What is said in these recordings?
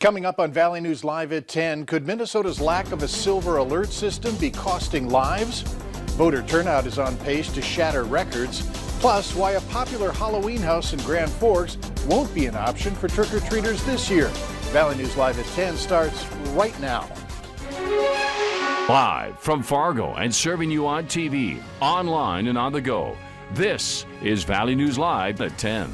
Coming up on Valley News Live at 10, could Minnesota's lack of a silver alert system be costing lives? Voter turnout is on pace to shatter records. Plus, why a popular Halloween house in Grand Forks won't be an option for trick-or-treaters this year. Valley News Live at 10 starts right now. Live from Fargo and serving you on TV, online and on the go. This is Valley News Live at 10.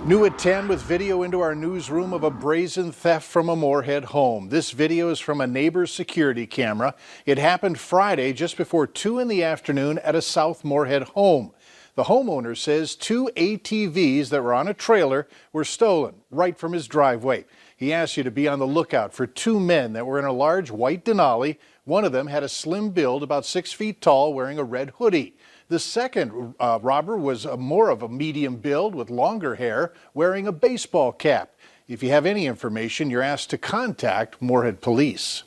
New at 10 with video into our newsroom of a brazen theft from a Moorhead home. This video is from a neighbor's security camera. It happened Friday just before 2 in the afternoon at a South Moorhead home. The homeowner says 2 ATVs that were on a trailer were stolen right from his driveway. He asks you to be on the lookout for 2 men that were in a large white Denali. One of them had a slim build, about 6 feet tall, wearing a red hoodie. The second robber was more of a medium build with longer hair, wearing a baseball cap. If you have any information, you're asked to contact Moorhead Police.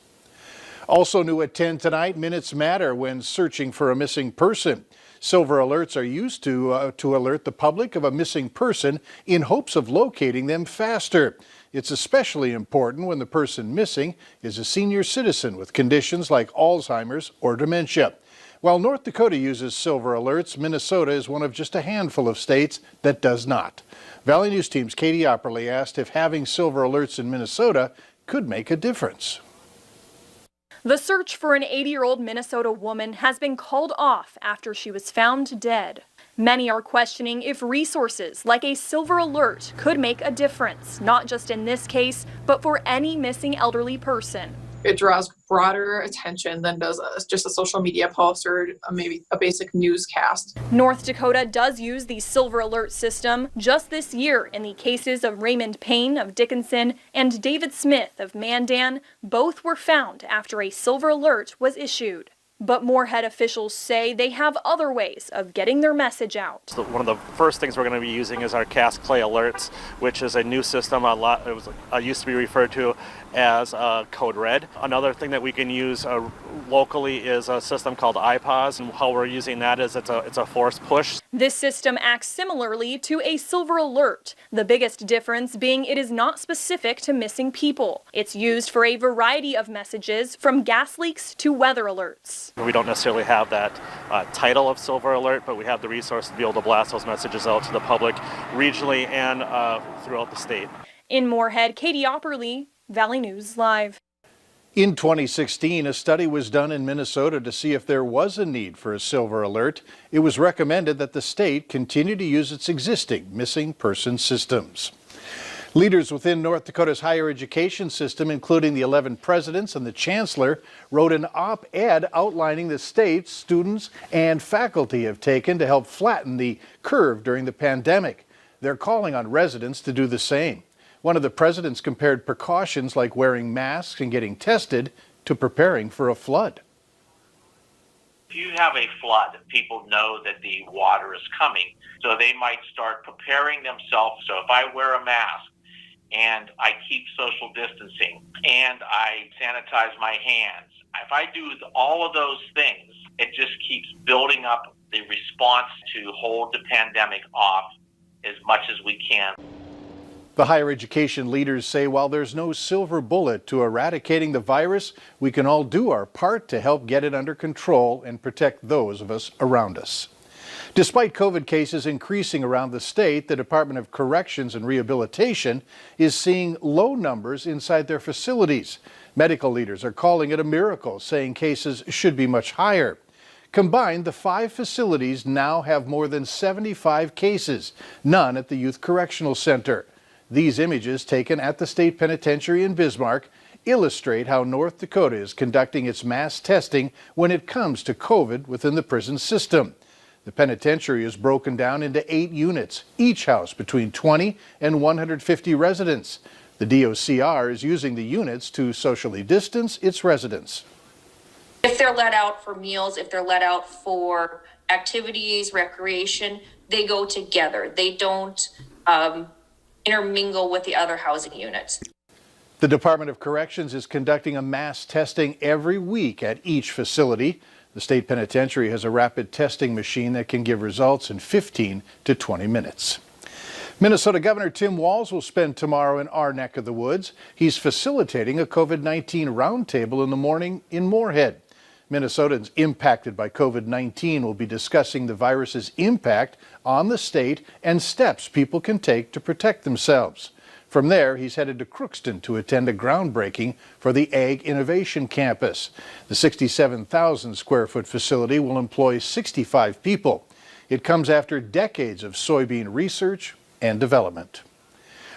Also new at 10 tonight, minutes matter when searching for a missing person. Silver alerts are used to alert the public of a missing person in hopes of locating them faster. It's especially important when the person missing is a senior citizen with conditions like Alzheimer's or dementia. While North Dakota uses silver alerts, Minnesota is one of just a handful of states that does not. Valley News Team's Katie Opperly asked if having silver alerts in Minnesota could make a difference. The search for an 80-year-old Minnesota woman has been called off after she was found dead. Many are questioning if resources like a silver alert could make a difference, not just in this case, but for any missing elderly person. It draws broader attention than does just a social media post or maybe a basic newscast. North Dakota does use the silver alert system. Just this year, in the cases of Raymond Payne of Dickinson and David Smith of Mandan, both were found after a silver alert was issued. But Moorhead officials say they have other ways of getting their message out. So one of the first things we're going to be using is our Cast Clay Alerts, which is a new system. It used to be referred to as Code Red. Another thing that we can use locally is a system called iPause, and how we're using that is it's a force push. This system acts similarly to a silver alert, the biggest difference being it is not specific to missing people. It's used for a variety of messages, from gas leaks to weather alerts. We don't necessarily have that title of silver alert, but we have the resource to be able to blast those messages out to the public regionally and throughout the state. In Moorhead, Katie Opperly, Valley News Live. In 2016, a study was done in Minnesota to see if there was a need for a silver alert. It was recommended that the state continue to use its existing missing person systems. Leaders within North Dakota's higher education system, including the 11 presidents and the chancellor, wrote an op-ed outlining the steps students and faculty have taken to help flatten the curve during the pandemic. They're calling on residents to do the same. One of the presidents compared precautions like wearing masks and getting tested to preparing for a flood. If you have a flood, people know that the water is coming, so they might start preparing themselves. So if I wear a mask and I keep social distancing and I sanitize my hands, if I do all of those things, it just keeps building up the response to hold the pandemic off as much as we can. The higher education leaders say while there's no silver bullet to eradicating the virus, we can all do our part to help get it under control and protect those of us around us. Despite COVID cases increasing around the state, the Department of Corrections and Rehabilitation is seeing low numbers inside their facilities. Medical leaders are calling it a miracle, saying cases should be much higher. Combined, the 5 facilities now have more than 75 cases, none at the Youth Correctional Center. These images, taken at the State Penitentiary in Bismarck, illustrate how North Dakota is conducting its mass testing when it comes to COVID within the prison system. The penitentiary is broken down into 8 units, each house between 20 and 150 residents. The DOCR is using the units to socially distance its residents. If they're let out for meals, if they're let out for activities, recreation, they go together. They don't intermingle with the other housing units. The Department of Corrections is conducting a mass testing every week at each facility. The state penitentiary has a rapid testing machine that can give results in 15 to 20 minutes. Minnesota Governor Tim Walz will spend tomorrow in our neck of the woods. He's facilitating a COVID-19 roundtable in the morning in Moorhead. Minnesotans impacted by COVID-19 will be discussing the virus's impact on the state and steps people can take to protect themselves. From there, he's headed to Crookston to attend a groundbreaking for the Ag Innovation Campus. The 67,000 square foot facility will employ 65 people. It comes after decades of soybean research and development.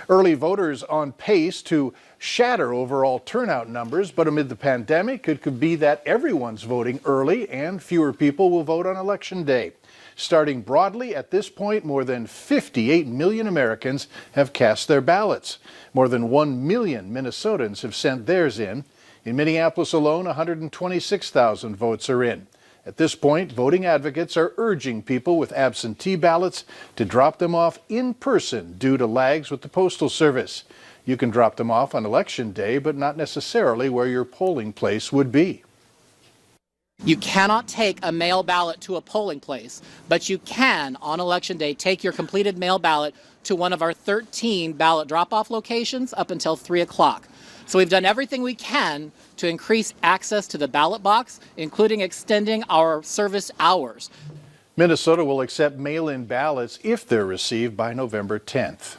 Early voters on pace to shatter overall turnout numbers, but amid the pandemic, it could be that everyone's voting early and fewer people will vote on Election Day. Starting broadly, at this point, more than 58 million Americans have cast their ballots. More than 1 million Minnesotans have sent theirs in. In Minneapolis alone, 126,000 votes are in. At this point, voting advocates are urging people with absentee ballots to drop them off in person due to lags with the Postal Service. You can drop them off on Election Day, but not necessarily where your polling place would be. You cannot take a mail ballot to a polling place, but you can, on Election Day, take your completed mail ballot to one of our 13 ballot drop-off locations up until 3 o'clock. So we've done everything we can to increase access to the ballot box, including extending our service hours. Minnesota will accept mail-in ballots if they're received by November 10th.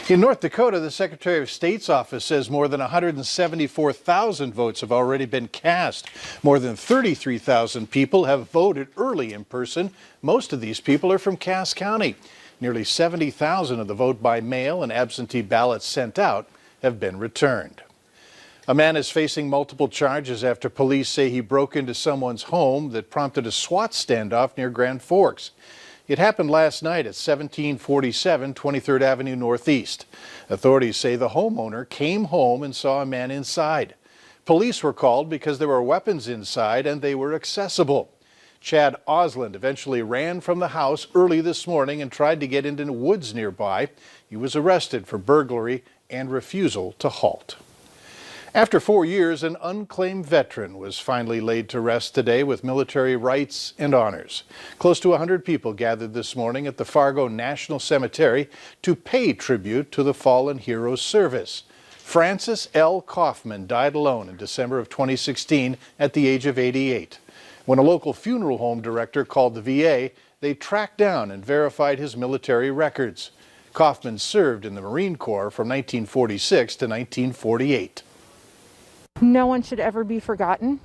In North Dakota, the Secretary of State's office says more than 174,000 votes have already been cast. More than 33,000 people have voted early in person. Most of these people are from Cass County. Nearly 70,000 of the vote by mail and absentee ballots sent out have been returned. A man is facing multiple charges after police say he broke into someone's home that prompted a SWAT standoff near Grand Forks. It happened last night at 1747 23rd Avenue Northeast. Authorities say the homeowner came home and saw a man inside. Police were called because there were weapons inside and they were accessible. Chad Osland eventually ran from the house early this morning and tried to get into the woods nearby. He was arrested for burglary and refusal to halt. After 4 years, an unclaimed veteran was finally laid to rest today with military rights and honors. Close to 100 people gathered this morning at the Fargo National Cemetery to pay tribute to the fallen hero's service. Francis L. Kaufman died alone in December of 2016 at the age of 88. When a local funeral home director called the VA, they tracked down and verified his military records. Kaufman served in the Marine Corps from 1946 to 1948. No one should ever be forgotten.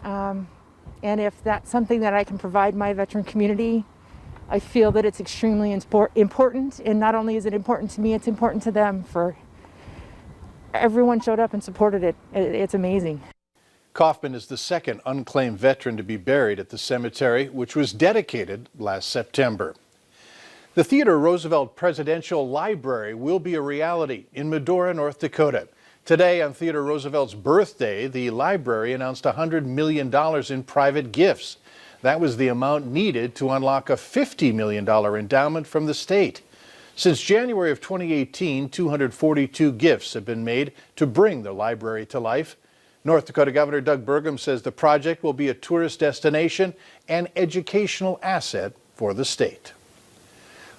And if that's something that I can provide my veteran community, I feel that it's extremely important. And not only is it important to me, it's important to them. For everyone showed up and supported it. It's amazing. Kaufman is the second unclaimed veteran to be buried at the cemetery, which was dedicated last September. The Theodore Roosevelt Presidential Library will be a reality in Medora, North Dakota. Today, on Theodore Roosevelt's birthday, the library announced $100 million in private gifts. That was the amount needed to unlock a $50 million endowment from the state. Since January of 2018, 242 gifts have been made to bring the library to life. North Dakota Governor Doug Burgum says the project will be a tourist destination and educational asset for the state.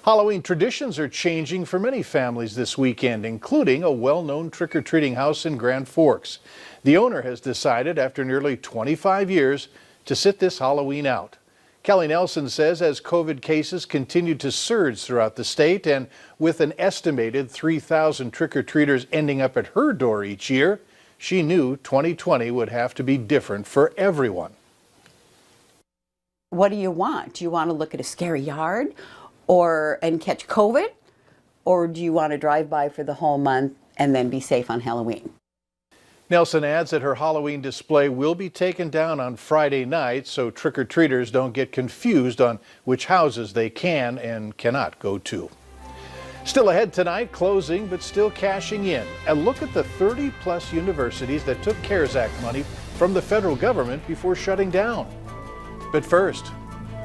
Halloween traditions are changing for many families this weekend, including a well-known trick-or-treating house in Grand Forks. The owner has decided, after nearly 25 years, to sit this Halloween out. Kelly Nelson says as COVID cases continue to surge throughout the state, and with an estimated 3,000 trick-or-treaters ending up at her door each year, she knew 2020 would have to be different for everyone. What do you want? Do you want to look at a scary yard and catch COVID? Or do you want to drive by for the whole month and then be safe on Halloween? Nelson adds that her Halloween display will be taken down on Friday night so trick-or-treaters don't get confused on which houses they can and cannot go to. Still ahead tonight, closing but still cashing in. A look at the 30-plus universities that took CARES Act money from the federal government before shutting down. But first,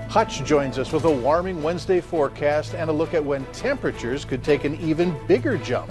Hutch joins us with a warming Wednesday forecast and a look at when temperatures could take an even bigger jump.